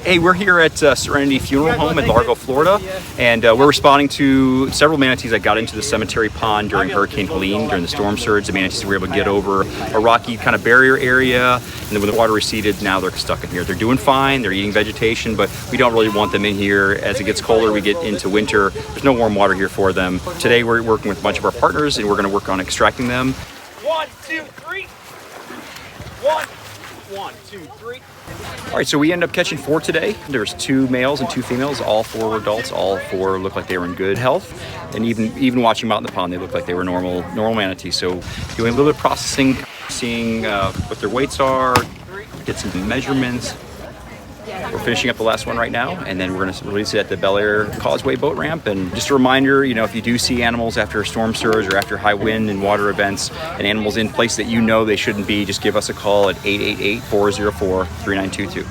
Hey, we're here at Serenity Funeral Home in Largo, Florida, and we're responding to several manatees that got into the cemetery pond during Hurricane Helene, during the storm surge. The manatees were able to get over a rocky kind of barrier area, and then when the water receded, now they're stuck in here. They're doing fine, they're eating vegetation, but we don't really want them in here. As it gets colder, we get into winter, there's no warm water here for them. Today we're working with a bunch of our partners, and we're going to work on extracting them. 1, 2, 3. 1, 2, 3. All right, so we ended up catching 4 today. There's 2 males and 2 females. All 4 were adults. All 4 looked like they were in good health. And even watching them out in the pond, they looked like they were normal manatees. So doing a little bit of processing, seeing what their weights are, get some measurements. We're finishing up the last one right now, and then we're going to release it at the Bel Air Causeway boat ramp. And just a reminder, if you do see animals after a storm surge or after high wind and water events, and animals in place that they shouldn't be, just give us a call at 888-404-3922.